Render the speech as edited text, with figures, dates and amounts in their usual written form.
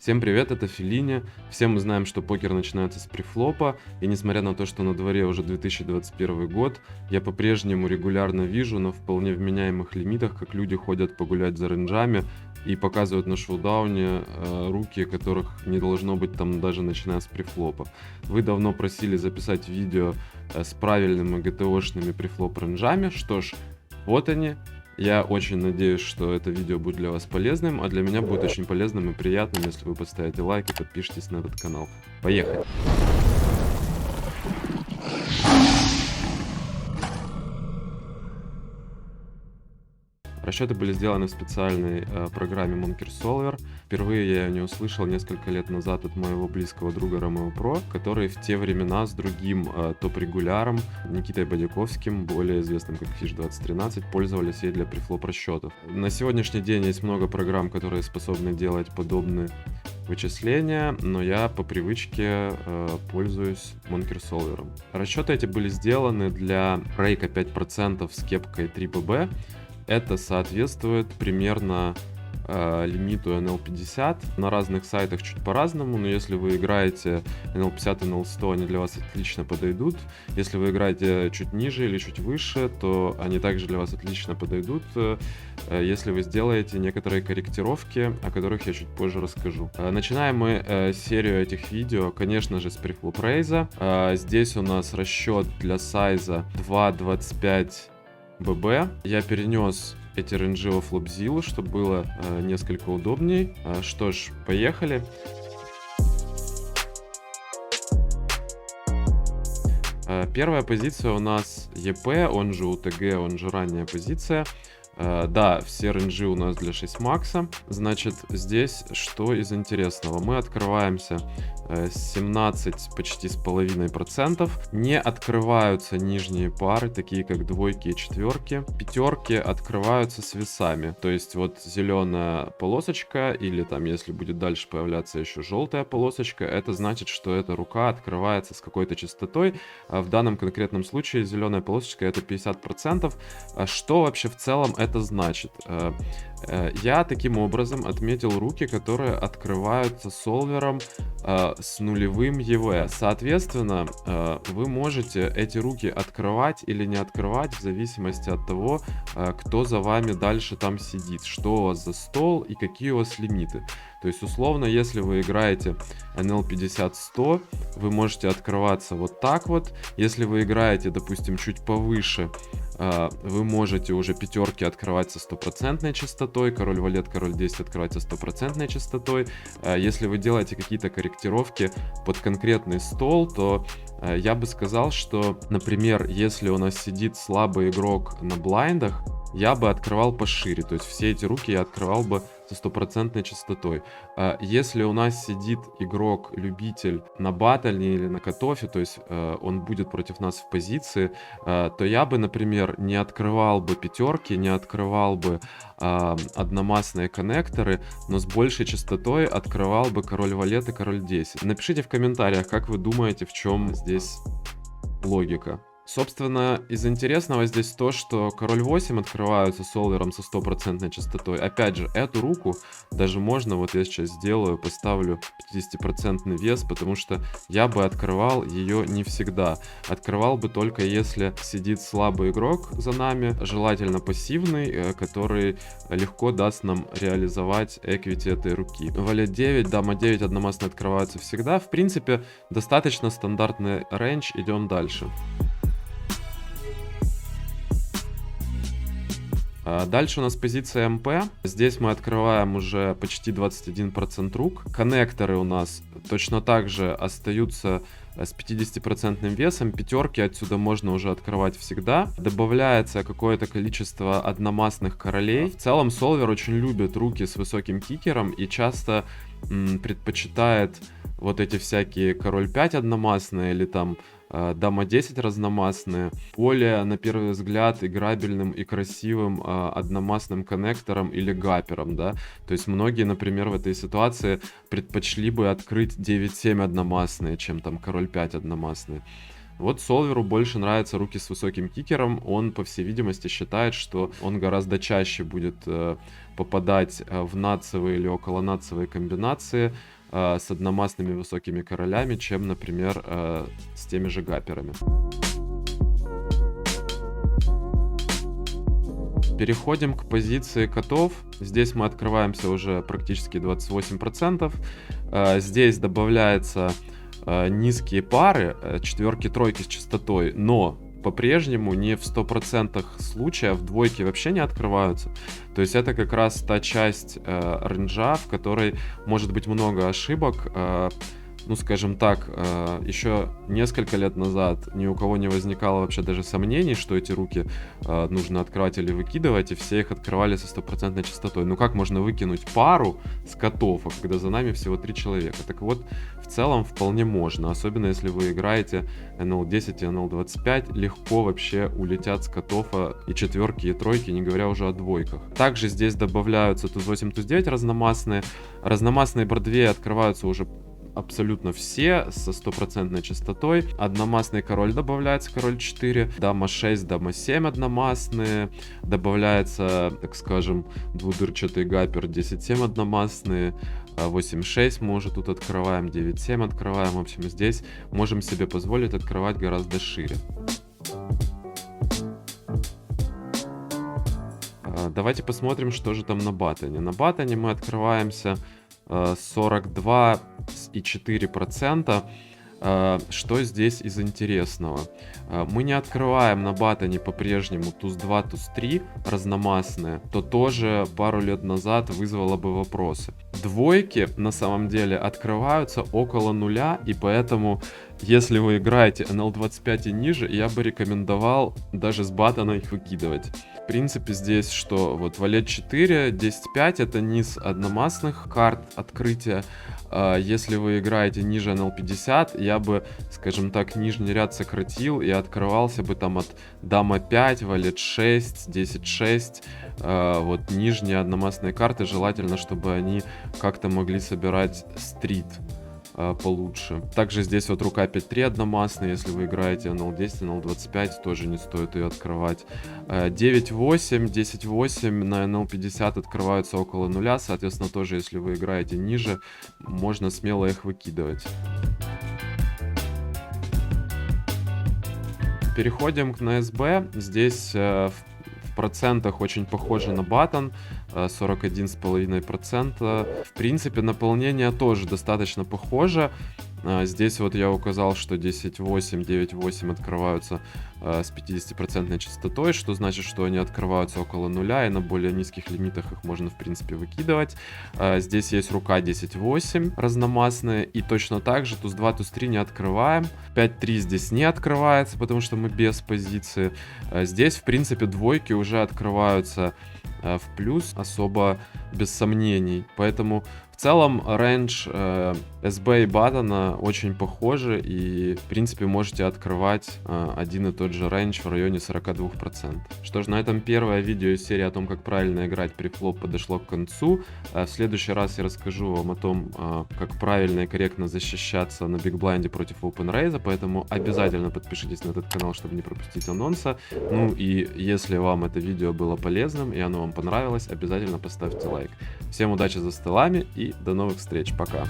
Всем привет, это Феллини. Все мы знаем, что покер начинается с префлопа, и несмотря на то, что на дворе уже 2021 год, я по-прежнему регулярно вижу на вполне вменяемых лимитах, как люди ходят погулять за рейнджами и показывают на шоудауне руки, которых не должно быть там даже начиная с префлопа. Вы давно просили записать видео с правильными ГТОшными префлоп рейнджами, что ж, вот они. Я очень надеюсь, что это видео будет для вас полезным, а для меня будет очень полезным и приятным, если вы поставите лайк и подпишитесь на этот канал. Поехали! Расчеты были сделаны в специальной программе Monker Solver. Впервые я ее не услышал несколько лет назад от моего близкого друга Romeo Pro, который в те времена с другим топ-регуляром Никитой Бодяковским, более известным как Fish 2013, пользовались ей для префлоп расчетов. На сегодняшний день есть много программ, которые способны делать подобные вычисления, но я по привычке пользуюсь Monker Solver. Расчеты эти были сделаны для рейка 5% с кепкой 3PB. Это соответствует примерно лимиту NL50. На разных сайтах чуть по-разному, но если вы играете NL50 и NL100, они для вас отлично подойдут. Если вы играете чуть ниже или чуть выше, то они также для вас отлично подойдут, если вы сделаете некоторые корректировки, о которых я чуть позже расскажу. Начинаем мы серию этих видео, конечно же, с префлоп рейза. Здесь у нас расчет для сайза 2.25 ББ. Я перенес эти рейнджи во флопзилу, чтобы было несколько удобней. Что ж, поехали. Первая позиция у нас ЕП, он же УТГ, он же ранняя позиция. Да, все рейнджи у нас для 6 макса. Значит, здесь что из интересного? Мы открываемся с 17 почти с половиной процентов. Не открываются нижние пары, такие как двойки и четверки. Пятерки открываются с весами. То есть вот зеленая полосочка, или там, если будет дальше появляться еще желтая полосочка, это значит, что эта рука открывается с какой-то частотой. В данном конкретном случае зеленая полосочка это 50%. Что вообще в целом это значит? Я таким образом отметил руки, которые открываются солвером с нулевым ЕВ. Соответственно, вы можете эти руки открывать или не открывать в зависимости от того, кто за вами дальше там сидит, что у вас за стол и какие у вас лимиты. То есть, условно, если вы играете NL50-100, вы можете открываться вот так вот. Если вы играете, допустим, чуть повыше, вы можете уже пятерки открывать со стопроцентной частотой, король валет, король 10 открывать со стопроцентной частотой. Если вы делаете какие-то корректировки под конкретный стол, то я бы сказал, что, например, если у нас сидит слабый игрок на блайндах, я бы открывал пошире, то есть все эти руки я открывал бы со стопроцентной частотой. Если у нас сидит игрок-любитель на баттле или на катофе, то есть он будет против нас в позиции, то я бы, например, не открывал бы пятерки, не открывал бы одномастные коннекторы, но с большей частотой открывал бы король валет и король 10. Напишите в комментариях, как вы думаете, в чем здесь логика. Собственно, из интересного здесь то, что король 8 открываются солвером со стопроцентной частотой. Опять же, эту руку даже можно, вот я сейчас сделаю, поставлю 50% вес, потому что я бы открывал ее не всегда. Открывал бы только если сидит слабый игрок за нами, желательно пассивный, который легко даст нам реализовать эквити этой руки. Валет 9, дама 9 одномастно открываются всегда. В принципе, достаточно стандартный рейндж, идем дальше. Дальше у нас позиция МП. Здесь мы открываем уже почти 21% рук. Коннекторы у нас точно так же остаются с 50% весом. Пятерки отсюда можно уже открывать всегда. Добавляется какое-то количество одномастных королей. В целом солвер очень любит руки с высоким кикером и часто предпочитает вот эти всякие король 5 одномастные или там дама 10 разномастные, более, на первый взгляд, играбельным и красивым одномастным коннектором или гапером, да. То есть многие, например, в этой ситуации предпочли бы открыть 9-7 одномастные, чем там король 5 одномастные. Вот Солверу больше нравятся руки с высоким кикером. Он, по всей видимости, считает, что он гораздо чаще будет попадать в нацевые или околонацевые комбинации с одномастными высокими королями, чем, например, с теми же гаперами. Переходим к позиции котов. Здесь мы открываемся уже практически 28%. Здесь добавляются низкие пары, четверки, тройки с частотой, но по-прежнему не в 100% случаев двойки вообще не открываются. То есть это как раз та часть рейнджа, в которой может быть много ошибок. Ну, скажем так, еще несколько лет назад ни у кого не возникало вообще даже сомнений, что эти руки нужно открывать или выкидывать, и все их открывали со стопроцентной частотой. Ну как можно выкинуть пару с котов, когда за нами всего 3 человека? Так вот, в целом вполне можно, особенно если вы играете NL10 и NL25, легко вообще улетят с котов и четверки, и тройки, не говоря уже о двойках. Также здесь добавляются туз-8, туз-9 разномастные. Разномастные бродвеи открываются уже абсолютно все со стопроцентной частотой. Одномастный король добавляется, король 4, дама 6, дама 7 одномастные, добавляется, так скажем, двудырчатый гапер 10-7 одномастные, 8-6 мы уже тут открываем, 9-7 открываем. В общем, здесь можем себе позволить открывать гораздо шире. Давайте посмотрим, что же там на баттоне. На баттоне мы открываемся 42,4%. Что здесь из интересного? Мы не открываем на баттоне по-прежнему туз-2, туз-3 разномастные, то тоже пару лет назад вызвало бы вопросы. Двойки на самом деле открываются около нуля, и поэтому, если вы играете NL25 и ниже, я бы рекомендовал даже с баттона их выкидывать. В принципе, здесь что? Вот валет 4, 10-5 это низ одномастных карт открытия. Если вы играете ниже NL50, я бы, скажем так, нижний ряд сократил и открывался бы там от дама 5, валет 6, 10-6. Вот нижние одномастные карты, желательно, чтобы они как-то могли собирать стрит получше. Также здесь вот рука 5-3 одномастная, если вы играете NL10, NL25, тоже не стоит ее открывать. 9-8, 10-8 на NL50 открываются около нуля, соответственно, тоже если вы играете ниже, можно смело их выкидывать. Переходим на СБ. Здесь в процентах очень похоже на баттон, 41,5%. В принципе, наполнение тоже достаточно похоже. Здесь вот я указал, что 10.8, 9.8 открываются с 50% частотой, что значит, что они открываются около нуля, и на более низких лимитах их можно, в принципе, выкидывать. Здесь есть рука 10.8 разномастная, и точно так же туз-2, туз-3 не открываем. 5.3 здесь не открывается, потому что мы без позиции. Здесь, в принципе, двойки уже открываются в плюс, особо без сомнений. Поэтому в целом рейндж СБ и баттона очень похожи, и в принципе можете открывать один и тот же рейндж в районе 42%. Что ж, на этом первое видео из серии о том, как правильно играть префлоп, подошло к концу. В следующий раз я расскажу вам о том, как правильно и корректно защищаться на бигблайнде против OpenRaise, поэтому обязательно подпишитесь на этот канал, чтобы не пропустить анонса. Ну и если вам это видео было полезным и оно вам понравилось, обязательно поставьте лайк. Всем удачи за столами и до новых встреч. Пока.